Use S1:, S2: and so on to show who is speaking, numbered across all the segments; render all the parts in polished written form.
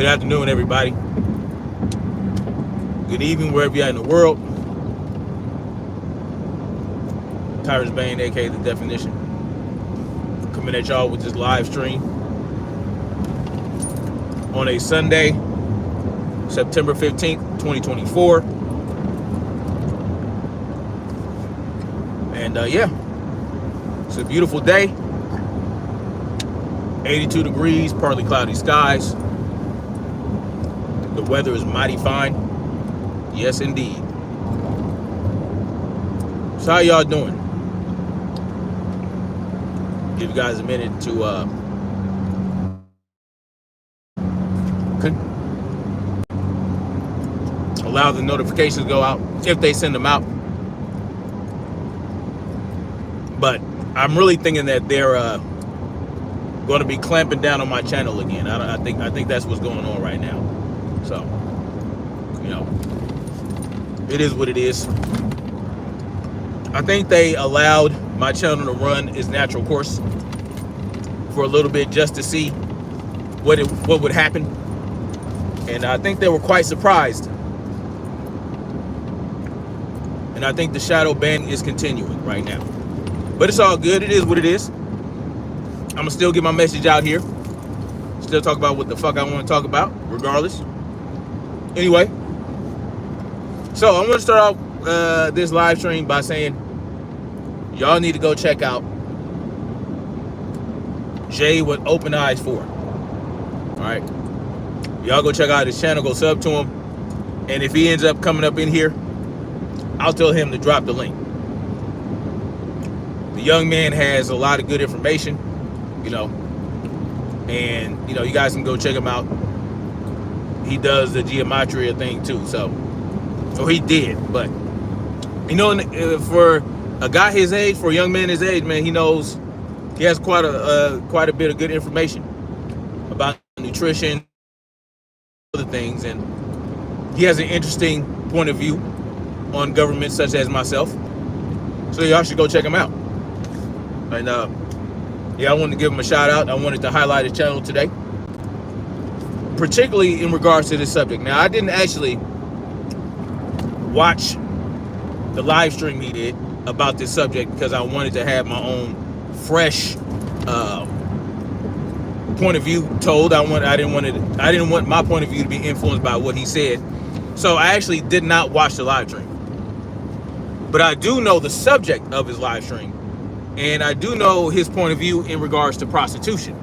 S1: Good afternoon, everybody. Good evening, wherever you're at in the world. Tyrus Bane, aka The Definition, coming at y'all with this live stream on a Sunday, September 15th, 2024. And yeah, it's a beautiful day. 82 degrees, partly cloudy skies. The weather is mighty fine. Yes, indeed. So how y'all doing? Give you guys a minute to allow the notifications to go out if they send them out. But I'm really thinking that they're going to be clamping down on my channel again. I think that's what's going on right now. So, you know, it is what it is. I think they allowed my channel to run its natural course for a little bit just to see what would happen. And I think they were quite surprised. And I think the shadow ban is continuing right now. But it's all good. It is what it is. I'm going to still get my message out here. Still talk about what the fuck I want to talk about, regardless. Anyway, so I want to start off this live stream by saying y'all need to go check out JayWitOpeneyes4. All right, y'all go check out his channel, go sub to him, and if he ends up coming up in here, I'll tell him to drop the link. The young man has a lot of good information, you know, and you know, you guys can go check him out. He does the geometry thing too, or he did. But you know, for a guy his age, for a young man his age, man, he has quite a bit of good information about nutrition, other things, and he has an interesting point of view on government, such as myself. So y'all should go check him out. And yeah, I wanted to give him a shout out. I wanted to highlight his channel today, particularly in regards to this subject. Now, I didn't actually watch the live stream he did about this subject because I wanted to have my own fresh point of view told. I didn't want my point of view to be influenced by what he said. So I actually did not watch the live stream. But I do know the subject of his live stream, and I do know his point of view in regards to prostitution.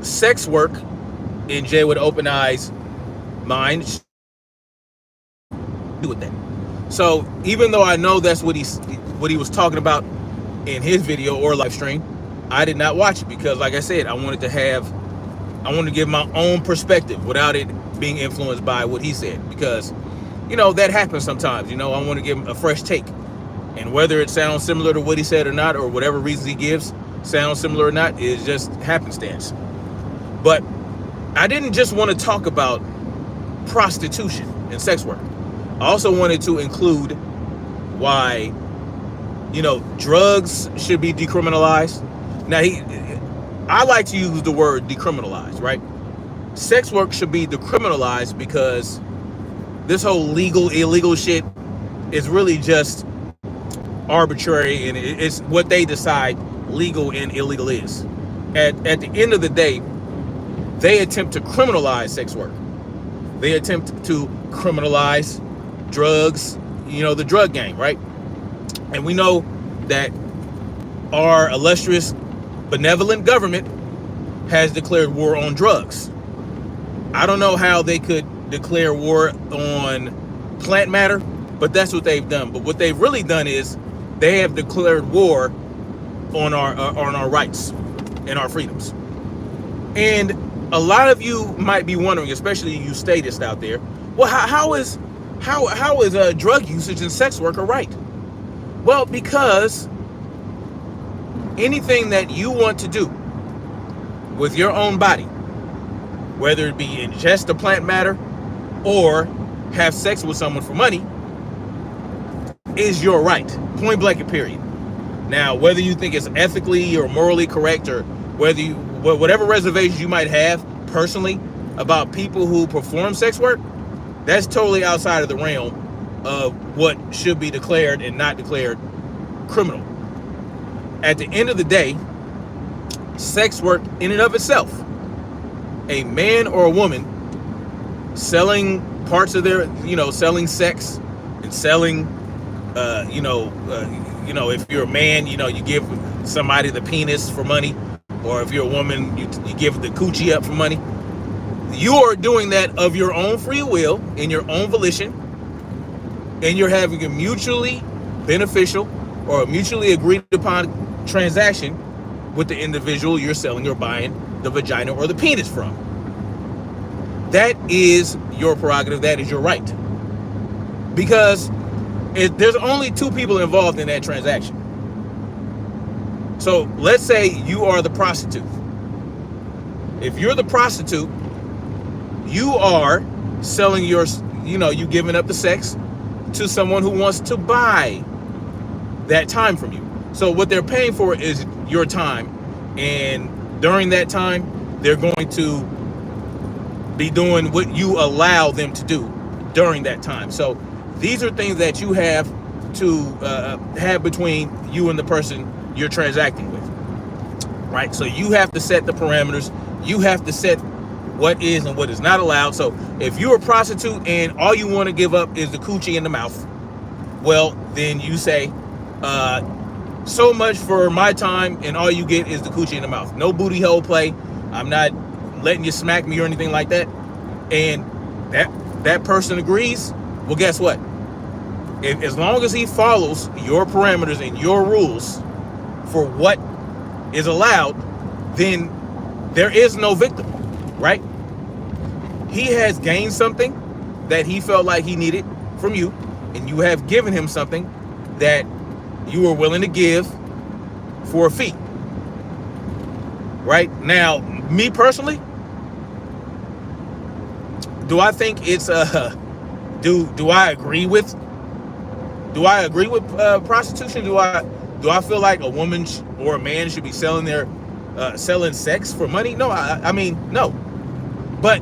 S1: Sex work, in JayWitOpeneyes' mind, do with that. So even though I know that's what he was talking about in his video or live stream, I did not watch it because, like I said, I wanted to give my own perspective without it being influenced by what he said, because you know that happens sometimes. You know, I want to give him a fresh take, and whether it sounds similar to what he said or not, or whatever reasons he gives sounds similar or not, is just happenstance. But I didn't just want to talk about prostitution and sex work. I also wanted to include why, you know, drugs should be decriminalized. Now, I like to use the word decriminalized, right? Sex work should be decriminalized because this whole legal, illegal shit is really just arbitrary, and it's what they decide legal and illegal is. At the end of the day, they attempt to criminalize sex work. They attempt to criminalize drugs, you know, the drug game, right? And we know that our illustrious, benevolent government has declared war on drugs. I don't know how they could declare war on plant matter, but that's what they've done. But what they've really done is they have declared war on our rights and our freedoms. And a lot of you might be wondering, especially you statists out there, well, how is drug usage and sex work a right? Well, because anything that you want to do with your own body, whether it be ingest the plant matter or have sex with someone for money, is your right, point blank and period. Now, whether you think it's ethically or morally correct, or whatever reservations you might have personally about people who perform sex work, that's totally outside of the realm of what should be declared and not declared criminal. At the end of the day, sex work in and of itself, a man or a woman selling parts of their, selling sex and selling, if you're a man, you give somebody the penis for money, or if you're a woman, you give the coochie up for money. You are doing that of your own free will, in your own volition, and you're having a mutually beneficial or a mutually agreed upon transaction with the individual you're selling or buying the vagina or the penis from. That is your prerogative. That is your right. Because there's only two people involved in that transaction. So let's say you are the prostitute. If you're the prostitute, you are selling you giving up the sex to someone who wants to buy that time from you. So what they're paying for is your time, and during that time, they're going to be doing what you allow them to do during that time. So these are things that you have to have between you and the person you're transacting with, right? So you have to set the parameters. You have to set what is and what is not allowed. So if you're a prostitute and all you want to give up is the coochie in the mouth, well, then you say, so much for my time, and all you get is the coochie in the mouth. No booty hole play. I'm not letting you smack me or anything like that. And that person agrees. Well, guess what? As long as he follows your parameters and your rules for what is allowed, then there is no victim, right? He has gained something that he felt like he needed from you, and you have given him something that you were willing to give for a fee. Right? Now, me personally, do I think it's do I agree with prostitution? Do I feel like a woman or a man should be selling sex for money? No, I mean, no. But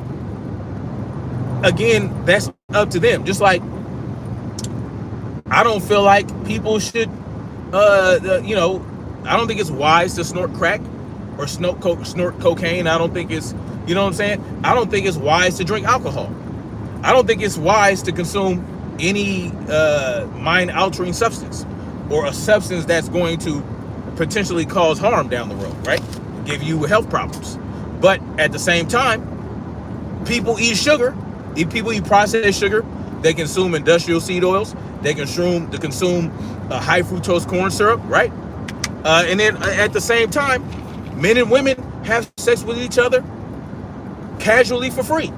S1: again, that's up to them. Just like I don't feel like people should I don't think it's wise to snort crack or snort cocaine. I don't think it's, you know what I'm saying? I don't think it's wise to drink alcohol. I don't think it's wise to consume any mind-altering substance, or a substance that's going to potentially cause harm down the road, right? Give you health problems. But at the same time, people eat sugar. People eat processed sugar. They consume industrial seed oils. They consume high fructose corn syrup, right? And then at the same time, men and women have sex with each other casually for free.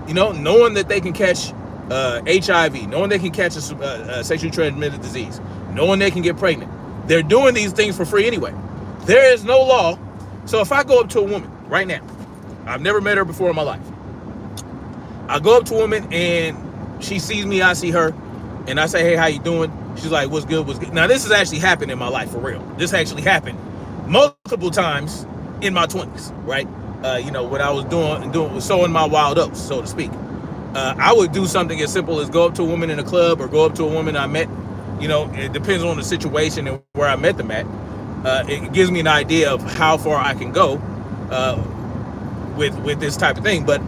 S1: Knowing that they can catch HIV, knowing they can catch a sexually transmitted disease, knowing they can get pregnant. They're doing these things for free anyway. There is no law. So if I go up to a woman right now, I've never met her before in my life. I go up to a woman and she sees me, I see her, and I say, hey, how you doing? She's like, what's good, what's good? Now, this has actually happened in my life, for real. This actually happened multiple times in my 20s, right? What I was doing was sowing my wild oats, so to speak. I would do something as simple as go up to a woman in a club, or go up to a woman I met. It depends on the situation and where I met them at. It gives me an idea of how far I can go with this type of thing. But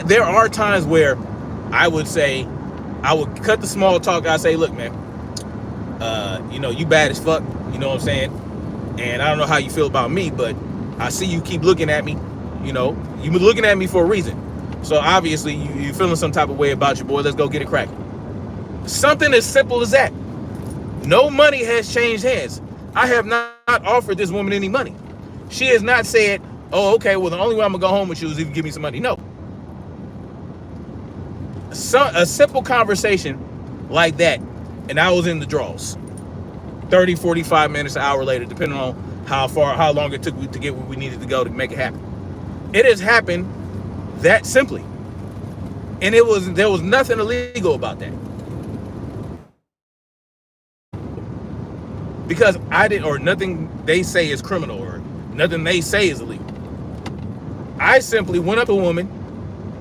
S1: there are times where I would cut the small talk. I say, look, man, you bad as fuck. You know what I'm saying? And I don't know how you feel about me, but I see you keep looking at me. You've been looking at me for a reason. So obviously you're feeling some type of way about your boy. Let's go get it cracking. Something as simple as that. No money has changed hands. I have not offered this woman any money. She has not said, oh, okay, well, the only way I'm going to go home with you is if you give me some money. No. A simple conversation like that, and I was in the draws. 30, 45 minutes, an hour later, depending on how long it took to get where we needed to go to make it happen. It has happened that simply. And there was nothing illegal about that. Because nothing they say is criminal, or Nothing they say is illegal. I simply went up to a woman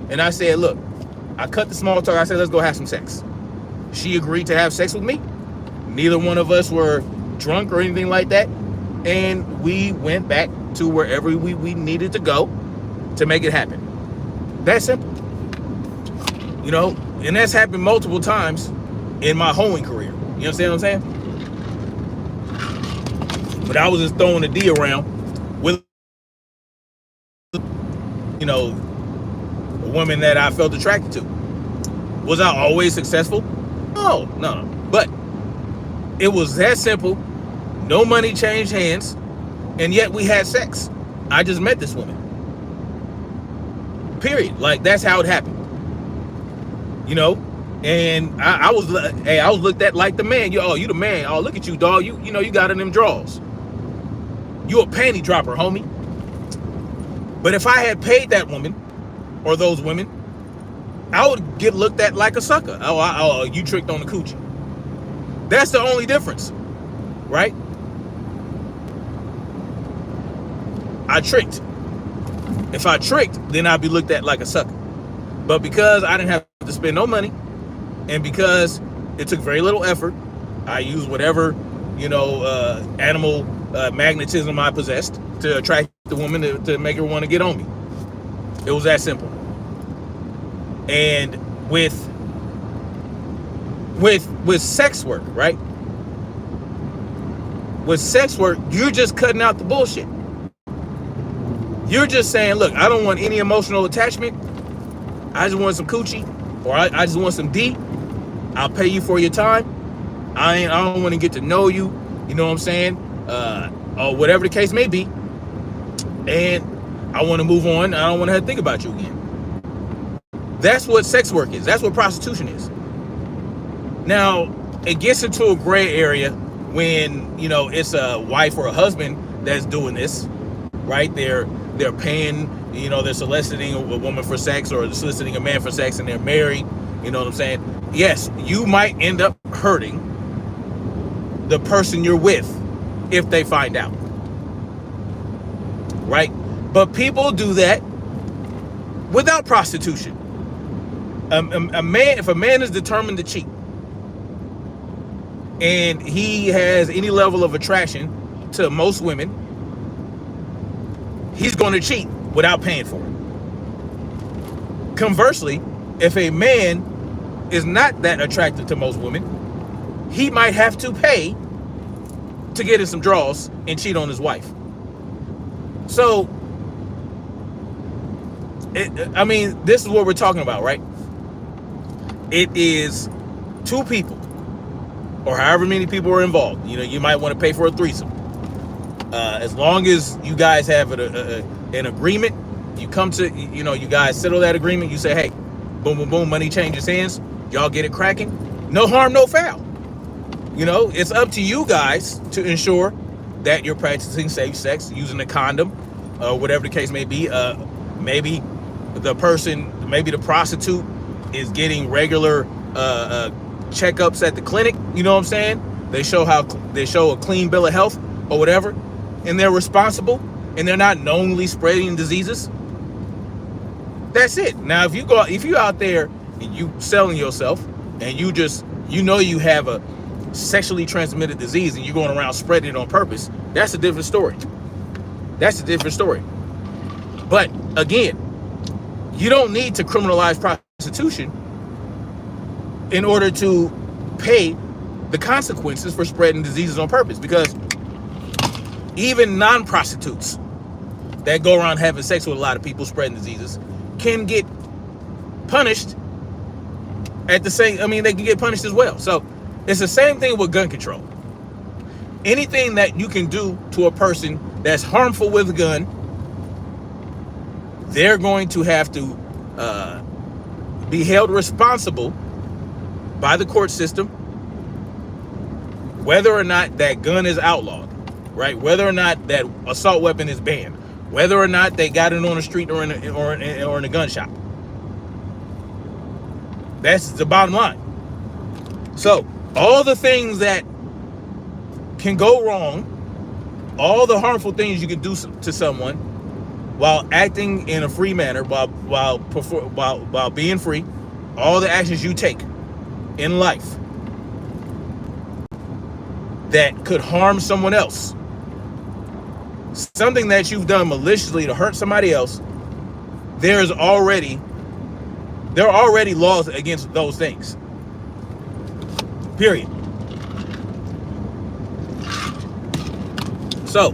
S1: and I said, look, I cut the small talk. I said, let's go have some sex. She agreed to have sex with me. Neither one of us were drunk or anything like that. And we went back to wherever we needed to go to make it happen. That's simple. You know, and that's happened multiple times in my hoeing career. You understand what I'm saying? But I was just throwing the D around with, you know, a woman that I felt attracted to. Was I always successful? No. But it was that simple. No money changed hands, and yet we had sex. I just met this woman. Period. Like, that's how it happened. You know, and I was looked at like the man. You the man. Oh, look at you, dog. You know, you got in them draws. You a panty dropper, homie. But if I had paid that woman or those women, I would get looked at like a sucker. Oh, you tricked on the coochie. That's the only difference, right? I tricked. If I tricked, then I'd be looked at like a sucker. But because I didn't have to spend no money, and because it took very little effort, I used whatever, you know, animal magnetism I possessed to attract the woman to make her want to get on me. It was that simple. And with sex work, right? With sex work, you're just cutting out the bullshit. You're just saying, look, I don't want any emotional attachment. I just want some coochie, or I just want some D. I'll pay you for your time. I don't want to get to know you. You know what I'm saying? Or whatever the case may be. And I want to move on. I don't want to have to think about you again. That's what sex work is. That's what prostitution is. Now, it gets into a gray area when, you know, it's a wife or a husband that's doing this, right? They're paying, you know, they're soliciting a woman for sex, or soliciting a man for sex, and they're married. You know what I'm saying? Yes, you might end up hurting the person you're with if they find out, right? But people do that without prostitution. If a man is determined to cheat, and he has any level of attraction to most women, he's going to cheat without paying for it. Conversely, if a man is not that attracted to most women, he might have to pay to get in some draws and cheat on his wife. So, I mean, this is what we're talking about, right? It is two people, or however many people are involved. You know, you might want to pay for a threesome. As long as you guys have an agreement, you come to, you know, you guys settle that agreement. You say, hey, boom, boom, boom, money changes hands. Y'all get it cracking. No harm, no foul. You know, it's up to you guys to ensure that you're practicing safe sex, using a condom, whatever the case may be. Maybe the prostitute is getting regular checkups at the clinic. You know what I'm saying? They show a clean bill of health or whatever, and they're responsible, and they're not knowingly spreading diseases. That's it. Now, if you're out there and you selling yourself, and you know you have a sexually transmitted disease, and you're going around spreading it on purpose, that's a different story. But again, you don't need to criminalize prostitution in order to pay the consequences for spreading diseases on purpose, because even non-prostitutes that go around having sex with a lot of people spreading diseases can get punished they can get punished as well. So it's the same thing with gun control. Anything that you can do to a person that's harmful with a gun, they're going to have to be held responsible by the court system, whether or not that gun is outlawed, right? Whether or not that assault weapon is banned, whether or not they got it on the street or in a gun shop. That's the bottom line. So all the things that can go wrong all the harmful things you can do to someone while acting in a free manner, while being free, all the actions you take in life that could harm someone else, something that you've done maliciously to hurt somebody else, there are already laws against those things. Period. So,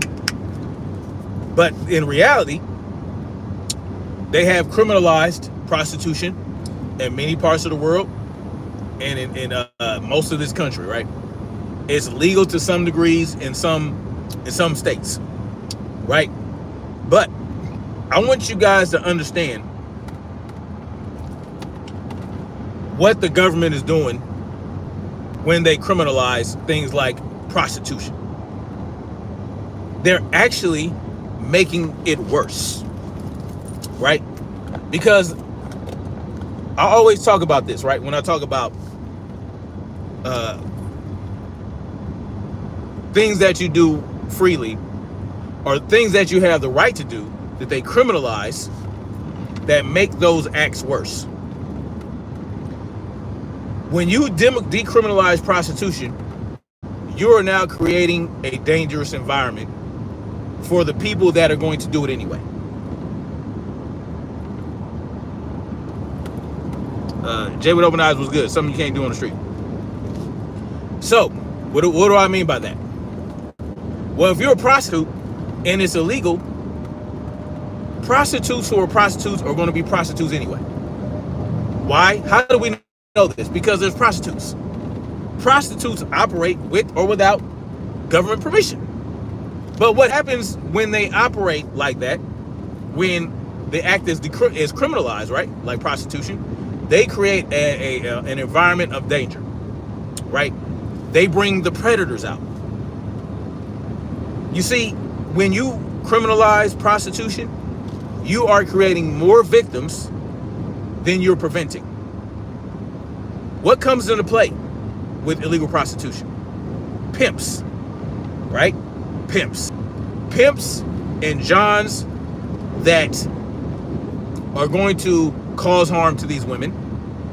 S1: but in reality, they have criminalized prostitution in many parts of the world and in most of this country, right? It's legal to some degrees in some states, right? But I want you guys to understand what the government is doing when they criminalize things like prostitution. They're actually making it worse, right? Because I always talk about this, right? When I talk about things that you do freely or things that you have the right to do that they criminalize, that make those acts worse. When you decriminalize prostitution, you are now creating a dangerous environment for the people that are going to do it anyway. JayWitOpeneyes was good. Something you can't do on the street. So, what do I mean by that? Well, if you're a prostitute and it's illegal, prostitutes who are prostitutes are going to be prostitutes anyway. Why? How do we know this? Because there's prostitutes. Prostitutes operate with or without government permission. But what happens when they operate like that, when the act is criminalized, right? Like prostitution, they create an environment of danger, right? They bring the predators out. You see, when you criminalize prostitution, you are creating more victims than you're preventing. What comes into play with illegal prostitution? Pimps, right? Pimps and Johns that are going to cause harm to these women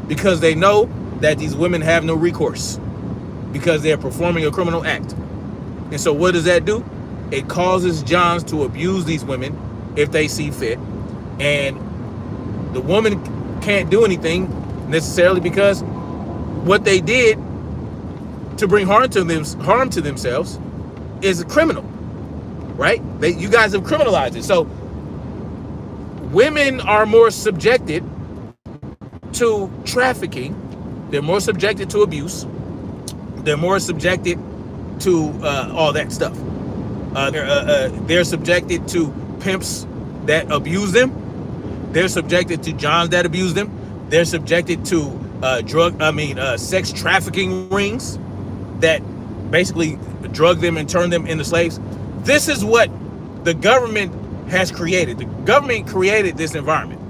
S1: because they know that these women have no recourse because they're performing a criminal act. And so what does that do? It causes Johns to abuse these women if they see fit. And the woman can't do anything necessarily because what they did to bring harm to themselves is criminal, right? You guys have criminalized it. So women are more subjected to trafficking. They're more subjected to abuse. They're more subjected to all that stuff. They're subjected to pimps that abuse them. They're subjected to Johns that abuse them. They're subjected to sex trafficking rings that basically drug them and turn them into slaves. This is what the government has created. The government created this environment,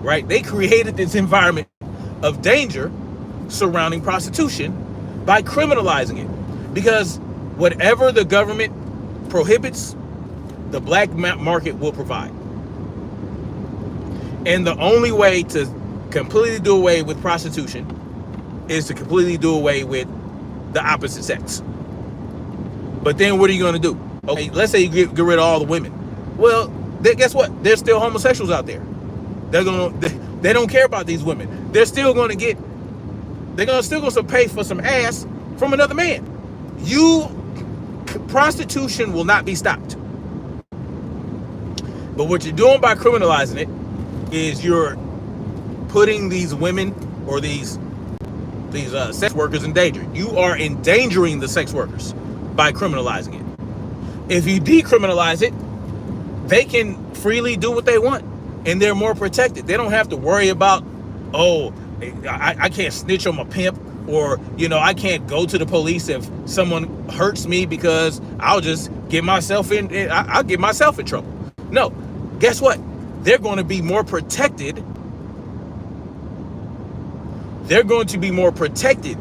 S1: right? They created this environment of danger surrounding prostitution by criminalizing it. Because whatever the government prohibits, the black market will provide. And the only way to completely do away with prostitution is to completely do away with the opposite sex. But then what are you going to do? Okay, let's say you get rid of all the women. Well, guess what? There's still homosexuals out there. They don't care about these women. They're still going to pay for some ass from another man. Prostitution will not be stopped. But what you're doing by criminalizing it is you're putting these women or these sex workers in danger. You are endangering the sex workers by criminalizing it. If you decriminalize it, they can freely do what they want and they're more protected. They don't have to worry about, I can't snitch on my pimp, or I can't go to the police if someone hurts me because I'll just get myself I'll get myself in trouble. No, guess what? They're going to be more protected. They're going to be more protected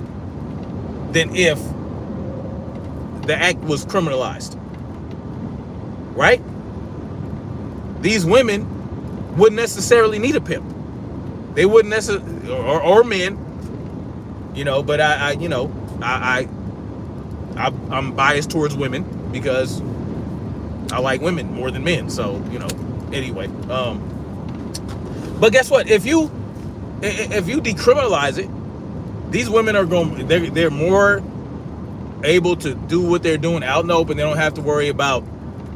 S1: than if the act was criminalized. right? These women wouldn't necessarily need a pimp. They wouldn't necessarily, or men, but I'm biased towards women because I like women more than men. So, anyway. But guess what? If you decriminalize it, these women are they're more able to do what they're doing out in the open. They don't have to worry about,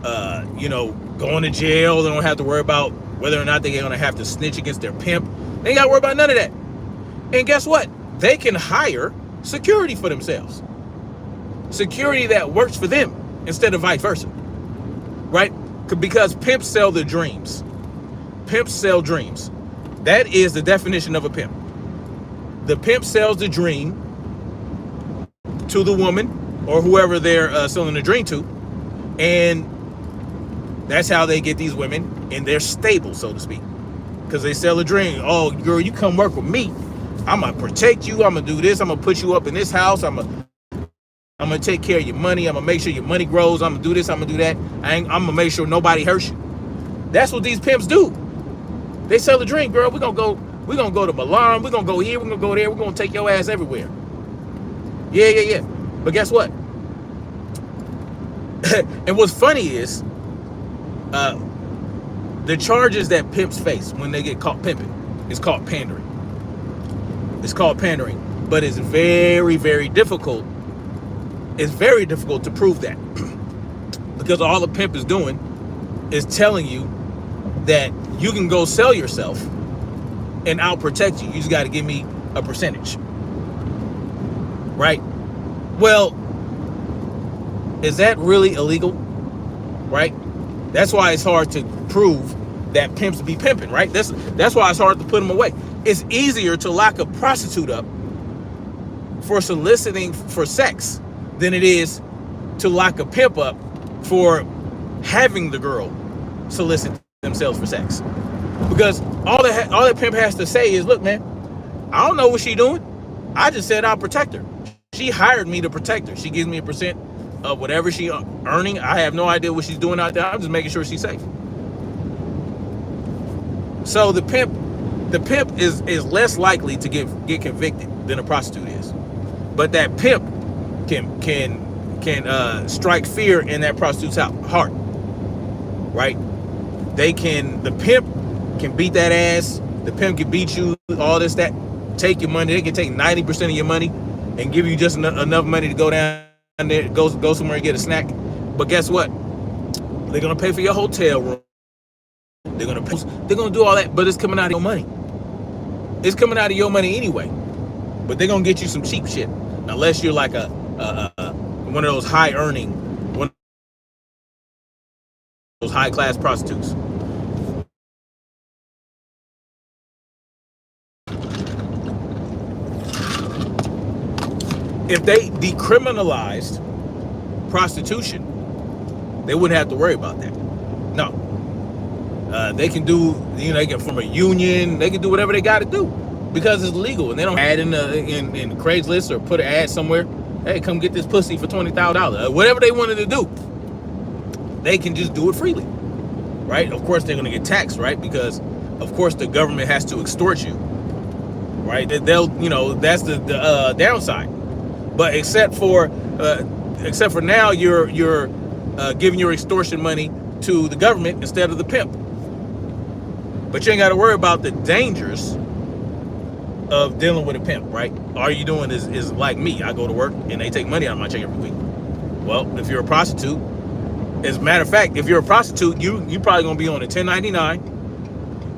S1: going to jail. They don't have to worry about whether or not they're going to have to snitch against their pimp. They ain't got to worry about none of that. And guess what? They can hire security for themselves. Security that works for them instead of vice versa. Right? Because pimps sell their dreams. Pimps sell dreams. That is the definition of a pimp. The pimp sells the dream to the woman or whoever they're selling the dream to. And that's how they get these women in their stable, so to speak. Because they sell a dream. Oh, girl, you come work with me. I'm going to protect you. I'm going to do this. I'm going to put you up in this house. I'm going to take care of your money. I'm going to make sure your money grows. I'm going to do this. I'm going to do that. I'm going to make sure nobody hurts you. That's what these pimps do. They sell a dream, girl. We're going to go to Milan. We're going to go here. We're going to go there. We're going to take your ass everywhere. Yeah. But guess what? And what's funny is the charges that pimps face when they get caught pimping is called pandering. It's called pandering. But it's very, very difficult. It's very difficult to prove that. Because all the pimp is doing is telling you that you can go sell yourself and I'll protect you. You just got to give me a percentage. Right? Well, is that really illegal? Right? That's why it's hard to prove that pimps be pimping, right? That's why it's hard to put them away. It's easier to lock a prostitute up for soliciting for sex than it is to lock a pimp up for having the girl solicit themselves for sex. Because all that pimp has to say is, look, man, I don't know what she's doing. I just said I'll protect her. She hired me to protect her. She gives me a percent of whatever she's earning. I have no idea what she's doing out there. I'm just making sure she's safe. So the pimp is less likely to get convicted than a prostitute is. But that pimp can strike fear in that prostitute's heart. Right? The pimp can beat that ass. The pimp can beat you, all this, that, take your money. They can take 90% of your money and give you just enough money to go down there, go somewhere and get a snack. But guess what? They're gonna pay for your hotel room. They're gonna do all that, but it's coming out of your money. It's coming out of your money anyway. But they're gonna get you some cheap shit, unless you're like one of those high earning, one of those high class prostitutes. If they decriminalized prostitution, they wouldn't have to worry about that. No. They can do, they can form a union. They can do whatever they got to do because it's legal, and they don't add in Craigslist or put an ad somewhere. Hey, come get this pussy for $20,000. Whatever they wanted to do, they can just do it freely, right? Of course, they're going to get taxed, right? Because of course the government has to extort you, right? They'll, that's the downside. But except for now, you're giving your extortion money to the government instead of the pimp. But you ain't got to worry about the dangers of dealing with a pimp, right? All you doing is like me. I go to work and they take money out of my check every week. Well, if you're a prostitute, as a matter of fact, if you're a prostitute, you probably gonna be on a 1099,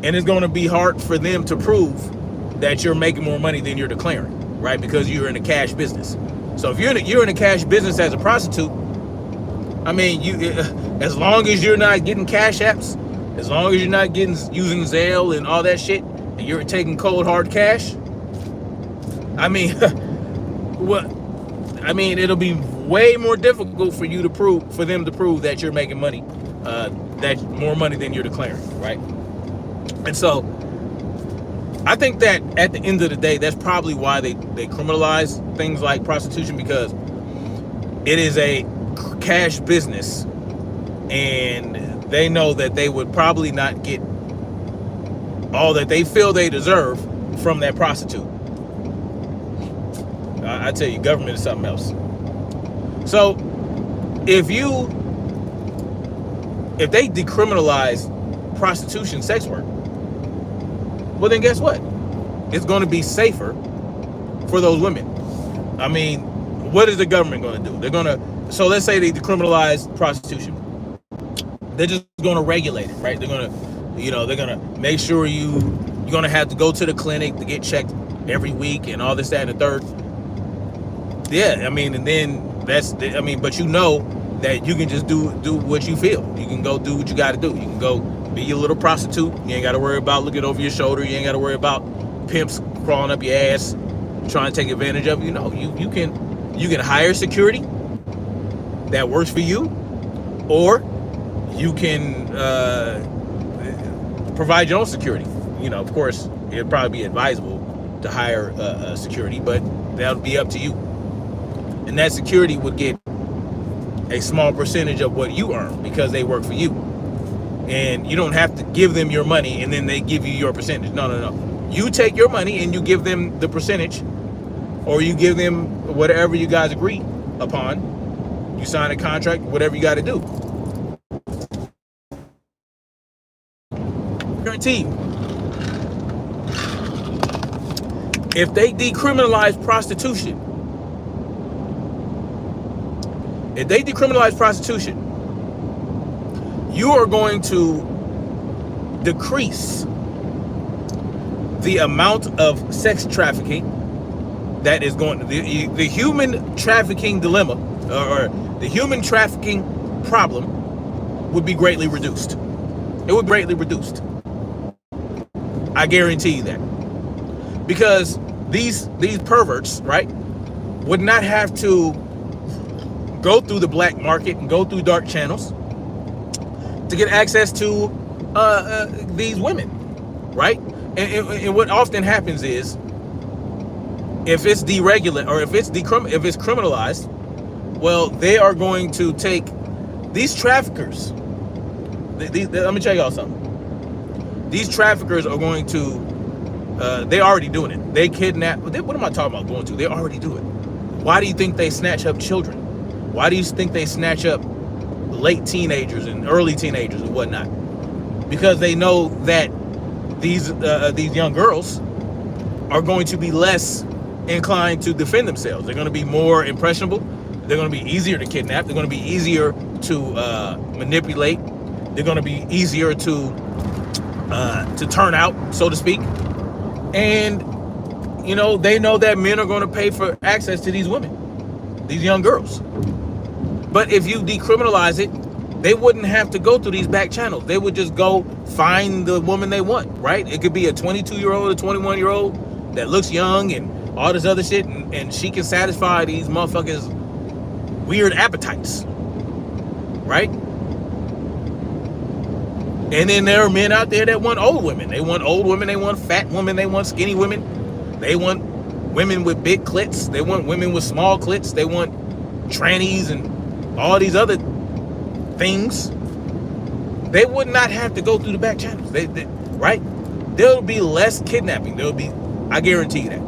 S1: and it's gonna be hard for them to prove that you're making more money than you're declaring. Right? Because you're in a cash business. So if you're in a cash business as a prostitute, I mean, as long as you're not getting cash apps, as long as you're not using Zelle and all that shit, and you're taking cold hard cash, I mean, it'll be way more difficult for them to prove that you're making money, that more money than you're declaring, right? And so I think that at the end of the day, that's probably why they criminalize things like prostitution, because it is a cash business and they know that they would probably not get all that they feel they deserve from that prostitute. I tell you, government is something else. So if they decriminalize prostitution, sex work, well then guess what? It's going to be safer for those women. I mean, what is the government going to do? They're going to, so let's say they decriminalize prostitution. They're just going to regulate it, right? They're going to, they're going to make sure you're going to have to go to the clinic to get checked every week and all this, that, and the third. Yeah, I mean, and then but you know that you can just do what you feel. You can go do what you got to do. You can go be your little prostitute. You ain't got to worry about looking over your shoulder. You ain't got to worry about pimps crawling up your ass trying to take advantage of you. No, you can hire security that works for you, or you can provide your own security. Of course, it'd probably be advisable to hire security, but that'll be up to you. And that security would get a small percentage of what you earn because they work for you. And you don't have to give them your money and then they give you your percentage. No. You take your money and you give them the percentage, or you give them whatever you guys agree upon. You sign a contract, whatever you got to do. Guaranteed. If they decriminalize prostitution, you are going to decrease the amount of sex trafficking that is going to, the human trafficking dilemma, or the human trafficking problem would be greatly reduced. It would greatly reduced. I guarantee you that. Because these perverts, right, would not have to go through the black market and go through dark channels to get access to these women, right? And what often happens is, if it's deregulated or if it's criminalized, well, they are going to take these traffickers. Let me tell y'all something. These traffickers are going to, they're already doing it. They kidnap. What am I talking about going to? They already do it. Why do you think they snatch up children? Why do you think they snatch up late teenagers and early teenagers and whatnot? Because they know that these young girls are going to be less inclined to defend themselves. They're going to be more impressionable. They're going to be easier to kidnap. They're going to be easier to manipulate. They're going to be easier to turn out, so to speak. And they know that men are going to pay for access to these women, these young girls. But if you decriminalize it, they wouldn't have to go through these back channels. They would just go find the woman they want, right? It could be a 22-year-old, a 21-year-old that looks young and all this other shit, and she can satisfy these motherfuckers' weird appetites, right? And then there are men out there that want old women. They want old women. They want fat women. They want skinny women. They want women with big clits. They want women with small clits. They want trannies and all these other things. They would not have to go through the back channels. Right? There'll be less kidnapping. There'll be, I guarantee you that.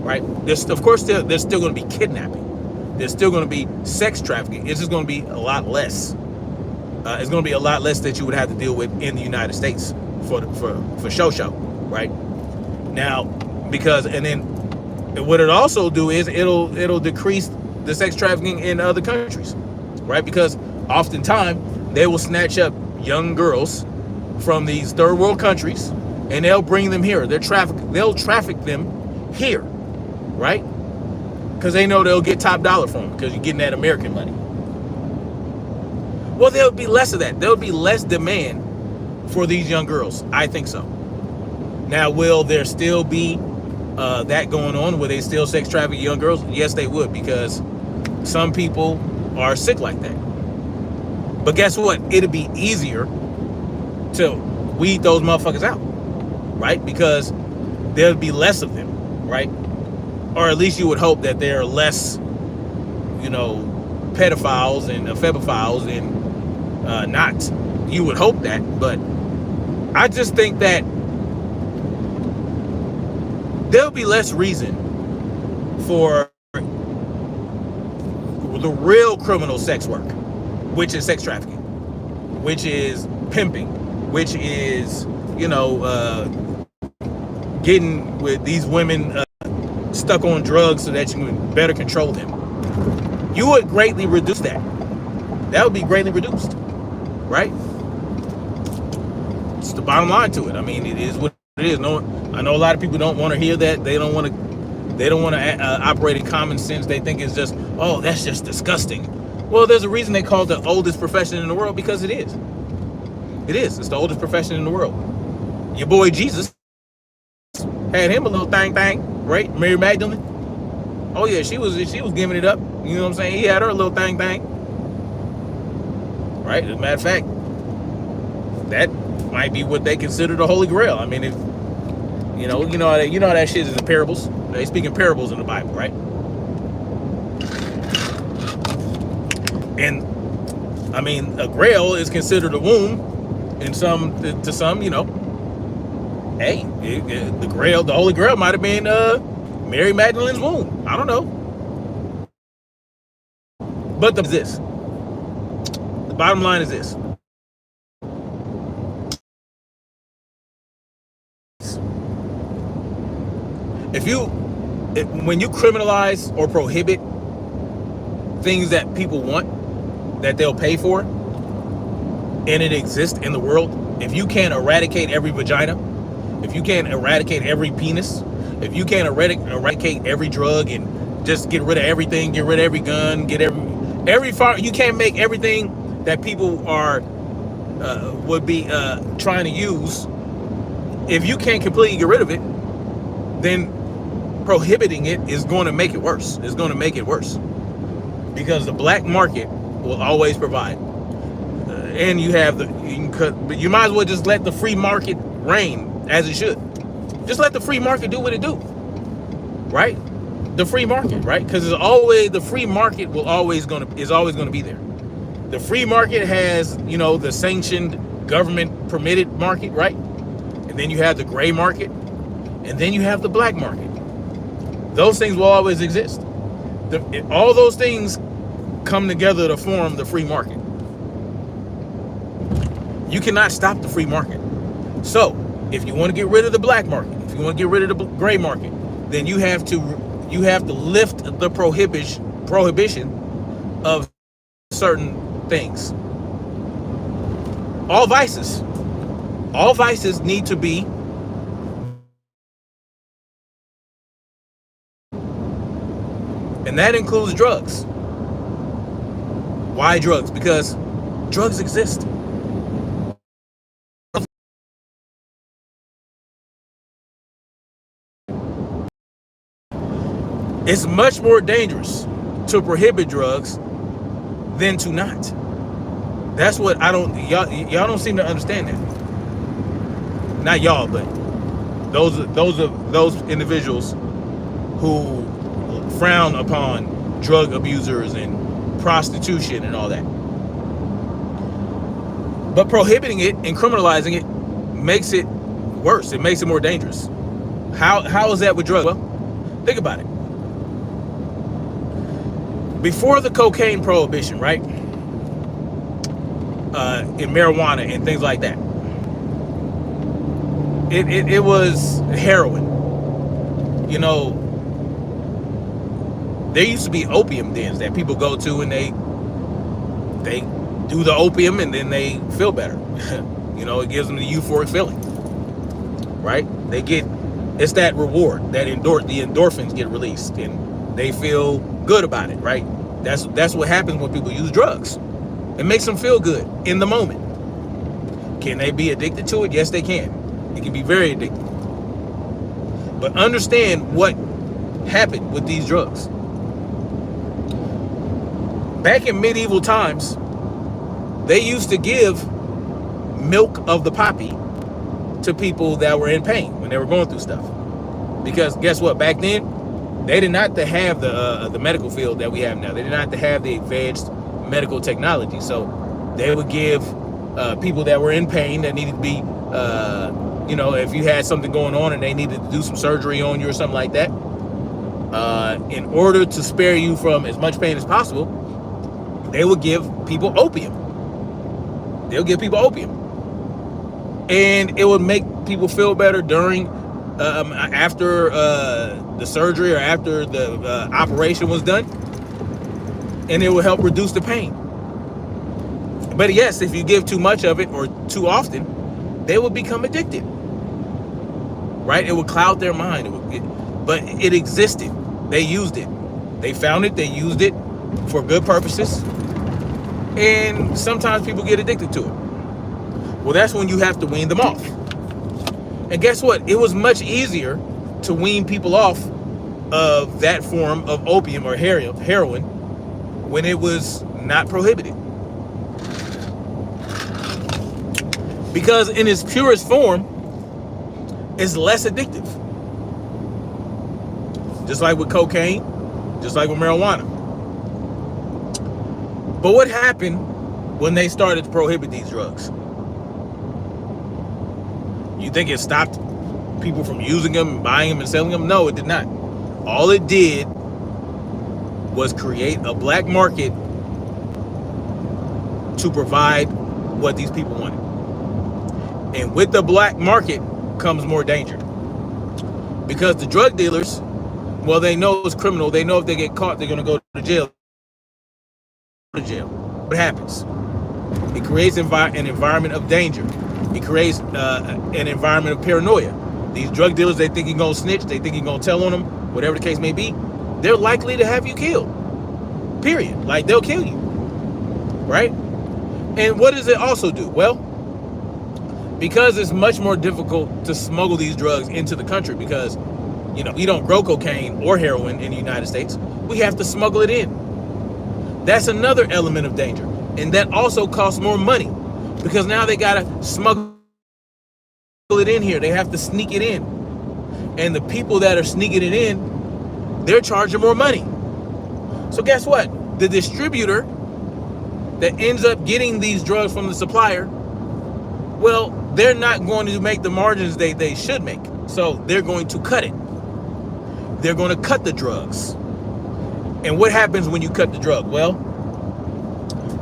S1: Right? There's still going to be kidnapping. There's still going to be sex trafficking. It's just going to be a lot less. It's going to be a lot less that you would have to deal with in the United States for show, right? Now, and then what it also do is it'll decrease the sex trafficking in other countries, right? Because oftentimes they will snatch up young girls from these third world countries and they'll bring them here. They'll traffic them here, right? Because they know they'll get top dollar from them because you're getting that American money. Well, there'll be less of that. There'll be less demand for these young girls. I think so. Now, will there still be that going on? Will they still sex traffic young girls? Yes, they would, because some people are sick like that. But guess what? It'll be easier to weed those motherfuckers out, right? Because there'll be less of them, right? Or at least you would hope that there are less, pedophiles and ephebophiles and not. You would hope that, but I just think that there'll be less reason for the real criminal sex work, which is sex trafficking, which is pimping, which is, getting with these women stuck on drugs so that you can better control them. You would greatly reduce that. That would be greatly reduced, right? It's the bottom line to it. I mean, it is what it is. No, I know a lot of people don't want to hear that. They don't want to operate in common sense. They think it's just, oh, that's just disgusting. Well, there's a reason they call it the oldest profession in the world, because it is. It is. It's the oldest profession in the world. Your boy Jesus had him a little thing, right? Mary Magdalene. Oh yeah, she was giving it up. You know what I'm saying? He had her a little thing. Right? As a matter of fact, that might be what they consider the Holy Grail. I mean, if you know how that shit is in parables. They speak in parables in the Bible, right? And I mean, a grail is considered a womb, to some. Hey, the Grail, the Holy Grail, might have been Mary Magdalene's womb. I don't know. But the bottom line is this. When you criminalize or prohibit things that people want, that they'll pay for, and it exists in the world, if you can't eradicate every vagina, if you can't eradicate every penis, if you can't eradicate every drug and just get rid of everything, get rid of every gun, get every fire, you can't make everything that people would be trying to use. If you can't completely get rid of it, then prohibiting it is going to make it worse. It's going to make it worse, because the black market will always provide, and but you might as well just let the free market reign as it should. Just let the free market do what it do, right? The free market, right? Because the free market is always going to be there. The free market has, the sanctioned, government permitted market, right? And then you have the gray market, and then you have the black market. Those things will always exist. All those things come together to form the free market. You cannot stop the free market. So if you want to get rid of the black market, if you want to get rid of the gray market, then you have to lift the prohibition of certain things. All vices need to be and that includes drugs. Why drugs? Because drugs exist. It's much more dangerous to prohibit drugs than to not. That's what y'all don't seem to understand that. Not y'all, but those individuals who frown upon drug abusers and prostitution and all that. But prohibiting it and criminalizing it makes it worse. It makes it more dangerous. How is that with drugs? Well, think about it. Before the cocaine prohibition, right? In marijuana and things like that, it was heroin. There used to be opium dens that people go to, and they do the opium and then they feel better. It gives them the euphoric feeling, right? It's that reward, that the endorphins get released and they feel good about it, right? That's what happens when people use drugs. It makes them feel good in the moment. Can they be addicted to it? Yes, they can. It can be very addictive. But understand what happened with these drugs. Back in medieval times, they used to give milk of the poppy to people that were in pain when they were going through stuff. Because guess what? Back then, they did not have the medical field that we have now. They did not have the advanced medical technology. So They would give people that were in pain, that needed to be, if you had something going on and they needed to do some surgery on you or something like that, in order to spare you from as much pain as possible, they would give people opium. They'll give people opium. And it would make people feel better during, after the surgery or after the operation was done. And it will help reduce the pain. But yes, if you give too much of it or too often, they will become addicted. Right? It would cloud their mind. But it existed. They used it. They found it. They used it for good purposes. And sometimes people get addicted to it. Well, that's when you have to wean them off. And guess what? It was much easier to wean people off of that form of opium or heroin when it was not prohibited. Because in its purest form, it's less addictive. Just like with cocaine, just like with marijuana. But what happened when they started to prohibit these drugs? You think it stopped people from using them and buying them and selling them? No, it did not. All it did was create a black market to provide what these people wanted. And with the black market comes more danger. Because the drug dealers, well, they know it's criminal. They know if they get caught, they're going to go to jail. What happens? It creates an environment of danger. It creates an environment of paranoia. These drug dealers, they think you're going to snitch. They think you're going to tell on them, whatever the case may be. They're likely to have you killed. Period. Like, they'll kill you. Right? And what does it also do? Well, because it's much more difficult to smuggle these drugs into the country because, we don't grow cocaine or heroin in the United States. We have to smuggle it in. That's another element of danger. And that also costs more money because now they got to smuggle it in here. They have to sneak it in. And the people that are sneaking it in, they're charging more money. So guess what? The distributor that ends up getting these drugs from the supplier, well, they're not going to make the margins they should make. So they're going to cut it. They're going to cut the drugs. And what happens when you cut the drug? Well,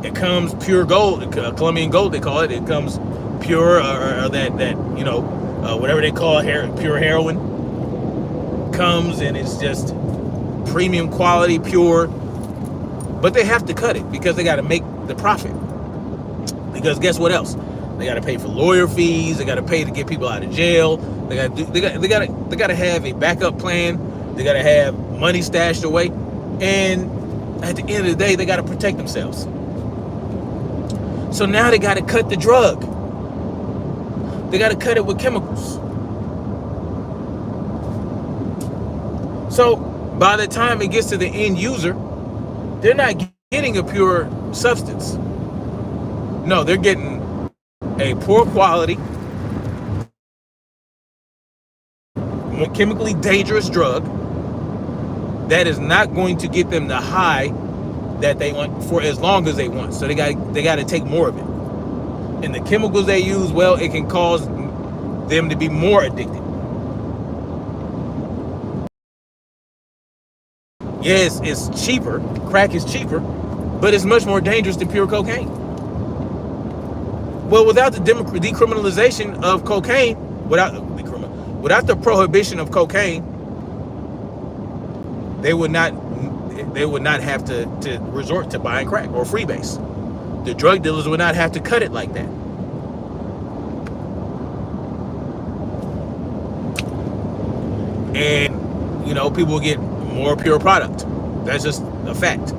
S1: it comes pure gold, Colombian gold they call it. It comes pure, or that whatever they call pure heroin. Comes and it's just premium quality, pure. But they have to cut it because they got to make the profit. Because guess what else? They got to pay for lawyer fees. They got to pay to get people out of jail. They got to have a backup plan. They got to have money stashed away. And at the end of the day, they got to protect themselves. So now they got to cut the drug. They got to cut it with chemicals. So by the time it gets to the end user, they're not getting a pure substance. No, they're getting a poor quality, chemically dangerous drug that is not going to get them the high that they want for as long as they want. So they got to take more of it. And the chemicals they use, well, it can cause them to be more addicted. Yes, it's cheaper. Crack is cheaper, but it's much more dangerous than pure cocaine. Well, without the decriminalization of cocaine, without the prohibition of cocaine, they would not have to resort to buying crack or freebase. The drug dealers would not have to cut it like that. And people will get more pure product. That's just a fact.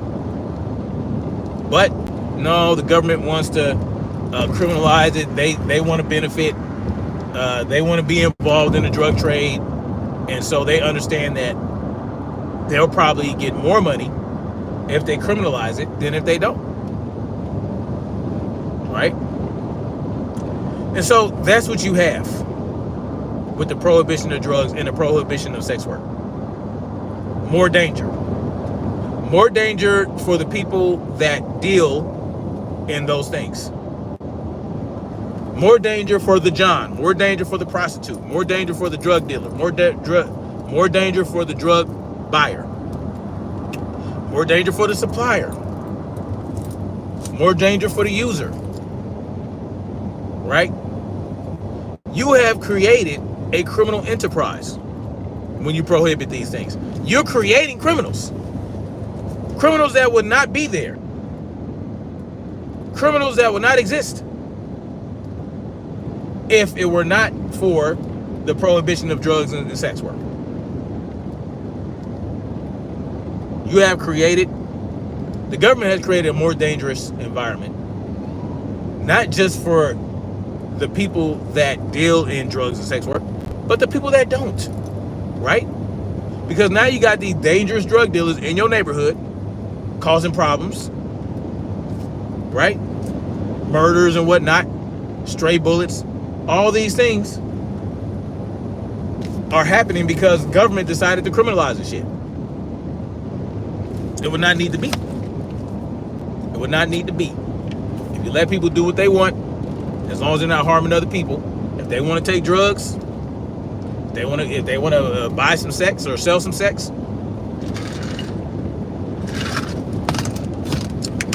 S1: But no, the government wants to criminalize it. They want to benefit. They want to be involved in the drug trade, and so they understand that they'll probably get more money if they criminalize it than if they don't. Right? And so that's what you have with the prohibition of drugs and the prohibition of sex work. More danger. More danger for the people that deal in those things. More danger for the John, more danger for the prostitute, more danger for the drug dealer, more danger for the drug buyer, more danger for the supplier, more danger for the user, right? You have created a criminal enterprise when you prohibit these things. You're creating criminals. Criminals that would not be there. Criminals that would not exist if it were not for the prohibition of drugs and sex work. You have created, the government has created a more dangerous environment, not just for the people that deal in drugs and sex work, but the people that don't, right? Because now you got these dangerous drug dealers in your neighborhood causing problems, right? Murders and whatnot, stray bullets, all these things are happening because government decided to criminalize this shit. It would not need to be. It would not need to be. If you let people do what they want, as long as they're not harming other people, if they want to take drugs, if they want to buy some sex or sell some sex,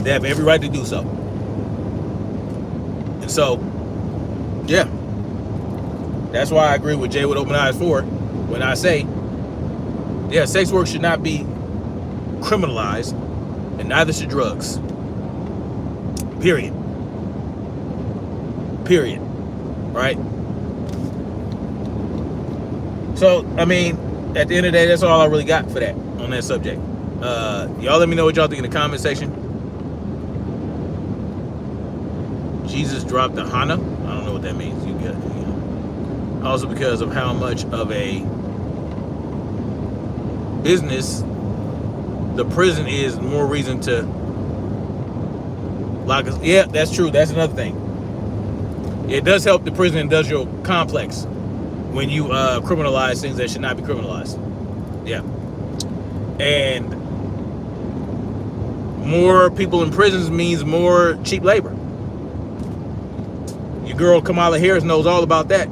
S1: they have every right to do so. And so, yeah, that's why I agree with JayWitOpeneyes4 when I say, yeah, sex work should not be criminalized, and neither should drugs. Period. Period. Right? So, I mean, at the end of the day, that's all I really got for that, on that subject. Y'all let me know what y'all think in the comment section. Jesus dropped the Hana. I don't know what that means. You get it. You know. Also, because of how much of a business the prison is, more reason to lock us. Yeah, that's true. That's another thing. It does help the prison industrial complex when you criminalize things that should not be criminalized. Yeah. And more people in prisons means more cheap labor. Your girl Kamala Harris knows all about that.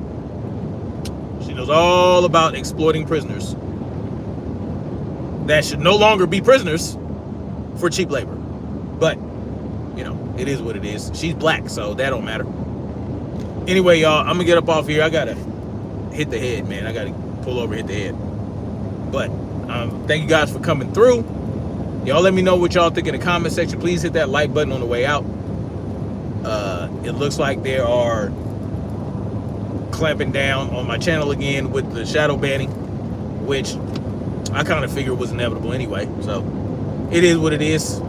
S1: She knows all about exploiting prisoners that should no longer be prisoners for cheap labor. But, you know, it is what it is. She's black, so that don't matter. Anyway, y'all, I'm gonna get up off here. I gotta hit the head, man. I gotta pull over, hit the head. But thank you guys for coming through. Y'all let me know what y'all think in the comment section. Please hit that like button on the way out. It looks like they are clamping down on my channel again with the shadow banning, which I kind of figured was inevitable anyway. So it is what it is.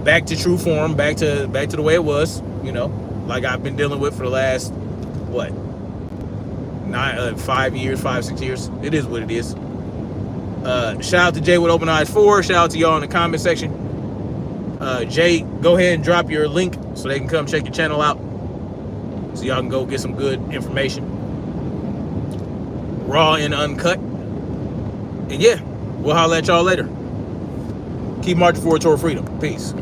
S1: Back to true form, back to the way it was, you know, like I've been dealing with for the last, what, 5, 6 years. It is what it is. Shout out to JayWitOpeneyes4. Shout out to y'all in the comment section. Jay, go ahead and drop your link so they can come check your channel out, so y'all can go get some good information, raw and uncut. And yeah, we'll holler at y'all later. Keep marching forward toward freedom. Peace.